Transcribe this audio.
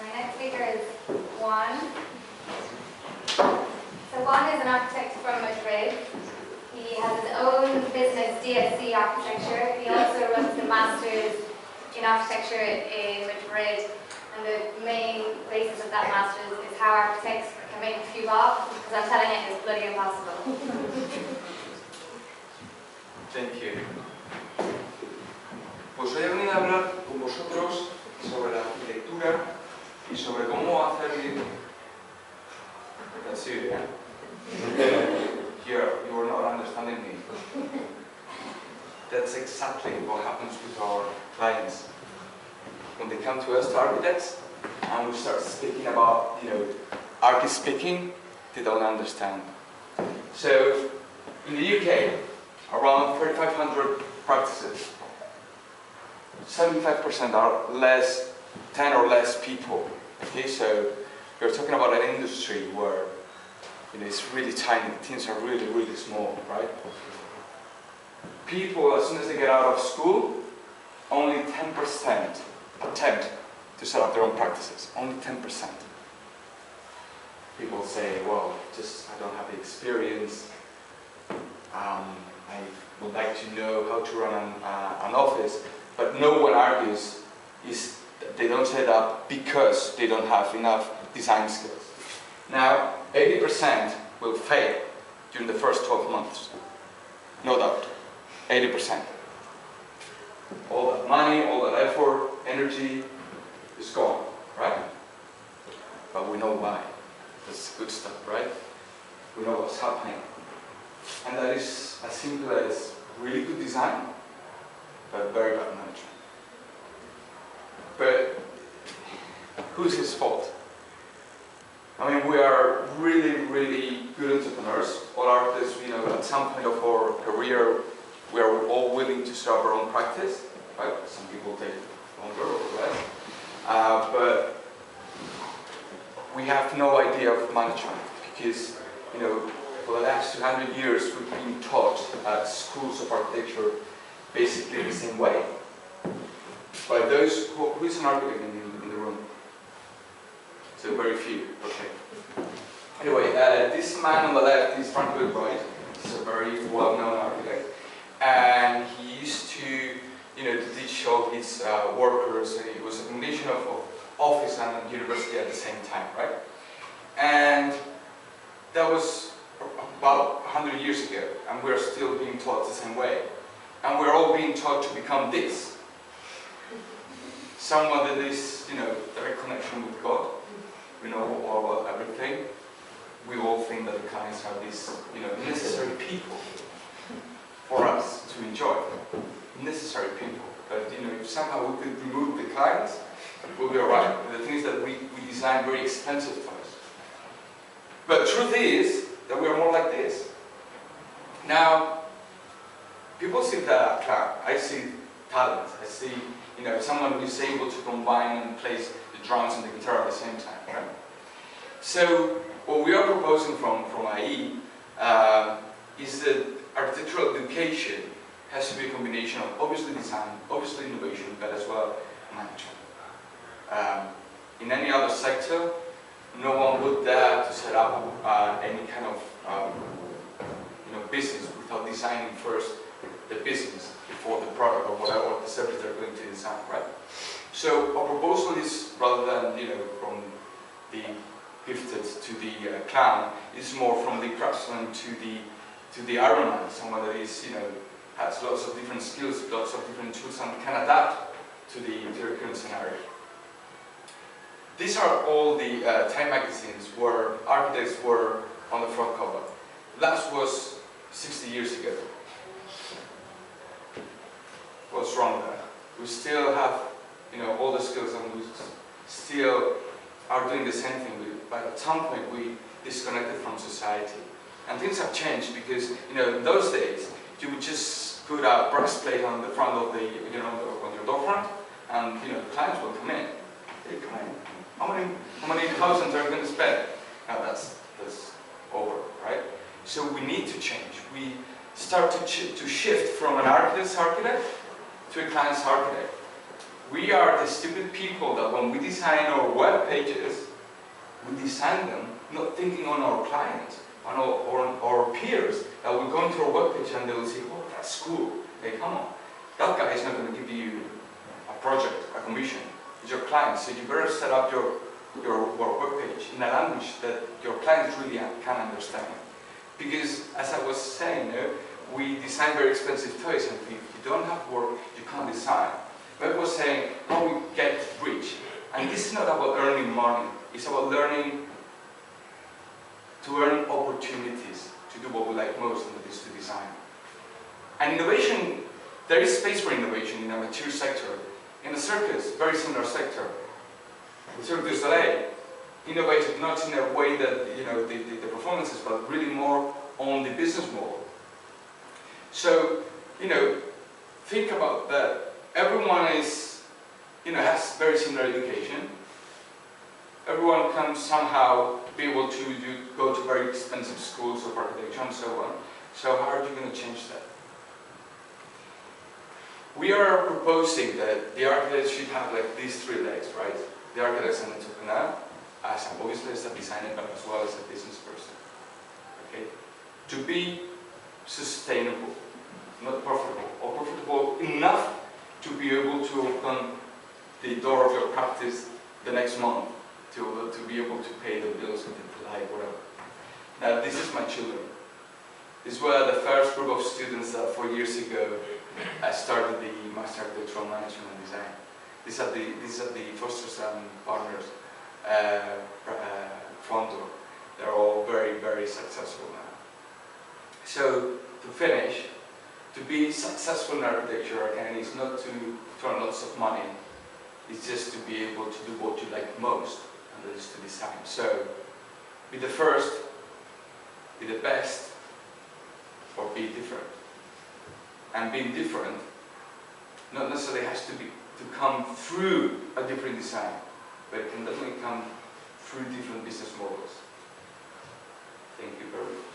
My next speaker is Juan. So Juan is an architect from Madrid. He has his own business, DSC Architecture. He also runs the Masters in Architecture in Madrid. And the main basis of that Masters is how architects can make a few bob, because I'm telling you, it's bloody impossible. Thank you. Pues hoy he venido a hablar con vosotros sobre la arquitectura y sobre cómo hacer... That's you, yeah? Here, you are not understanding me. That's exactly what happens with our clients. When they come to us, to architects, and we start speaking about, architect speaking, they don't understand. So, in the UK, around 3,500 practices. 75% are less, 10 or less people. Okay, so you're talking about an industry where it's really tiny, the teams are really, really small, right? People, as soon as they get out of school, only 10% attempt to set up their own practices. Only 10%. People say, well, I don't have the experience. I would like to know how to run an office, but no one argues is that they don't set it up because they don't have enough design skills. Now, 80% will fail during the first 12 months. No doubt. 80%. All that money, all that effort, energy is gone, right? But we know why. That's good stuff, right? We know what's happening. And that is as simple as really good design, but very bad management. But who's his fault? I mean, we are really, really good entrepreneurs. All artists, at some point of our career, we are all willing to set up our own practice. Right? Some people take longer or less. But we have no idea of management because, for the last 200 years, we've been taught at schools of architecture basically the same way. By those, who is an architect in the room? So very few, okay. Anyway, this man on the left is Frank Lloyd Wright. He's a very well-known architect. And he used to, to teach all his workers, and it was a combination of office and university at the same time, right? And that was about 100 years ago, and we're still being taught the same way. And we're all being taught to become this. Someone that is, direct connection with God. We know all about everything. We all think that the clients are these, necessary people for us to enjoy. Necessary people. But, if somehow we could remove the clients, we'll be alright. The things that we design very expensive for us. But the truth is that we are more like this. Now, people see that I see talent. I see, someone who is able to combine and place the drums and the guitar at the same time, right? So, what we are proposing from IE is that architectural education has to be a combination of obviously design, obviously innovation, but as well management. In any other sector, no one would dare to set up any kind of business without designing first the business before the product or whatever the service they're going to design, right? So our proposal is, rather than from the gifted to the clown, is more from the craftsman to the ironman, someone that is has lots of different skills, lots of different tools, and can adapt to the current scenario. These are all the Time magazines where architects were on the front cover. Last was 60 years ago. What's wrong with that? We still have, all the skills, and we still are doing the same thing. But at some point, we disconnected from society, and things have changed because, in those days, you would just put a brass plate on the front of the, on your door front, and clients will come in. They come in. How many thousands are you going to spend? Now that's over, right? So we need to change. We start to shift from an architect's architect to a client's architect. We are the stupid people that when we design our web pages, we design them not thinking on our clients, on our peers that will go into our web page and they will say, oh, that's cool. Hey, come on. That guy is not going to give you a project, a commission. It's your client, so you better set up your web page in a language that your clients really can understand. Because, as I was saying, we design very expensive toys, and if you don't have work, you can't design. But I was saying how we get rich. And this is not about earning money, it's about learning to earn opportunities to do what we like most, and that is to design. And innovation, there is space for innovation in a mature sector. In a circus, very similar sector. The Cirque du Soleil innovated not in a way that the performances, but really more on the business model. So, think about that. Everyone is, has very similar education. Everyone can somehow be able to go to very expensive schools of architecture and so on. So how are you going to change that? We are proposing that the architect should have like these three legs, right? The architect is an entrepreneur, obviously as a designer, but as well as a business person. Okay? To be sustainable, not profitable, or profitable enough to be able to open the door of your practice the next month, to be able to pay the bills and the life, whatever. Now, this is my children. These were the first group of students that 4 years ago I started the Master Architectural Management and Design. These are the Fosters and Partners Founder. They're all very, very successful now. So, to finish, to be successful in architecture, again, is not to earn lots of money. It's just to be able to do what you like most, and that is to design. So, be the first, be the best, or be different. And being different, not necessarily has to come through a different design, but it can definitely come through different business models. Thank you very much.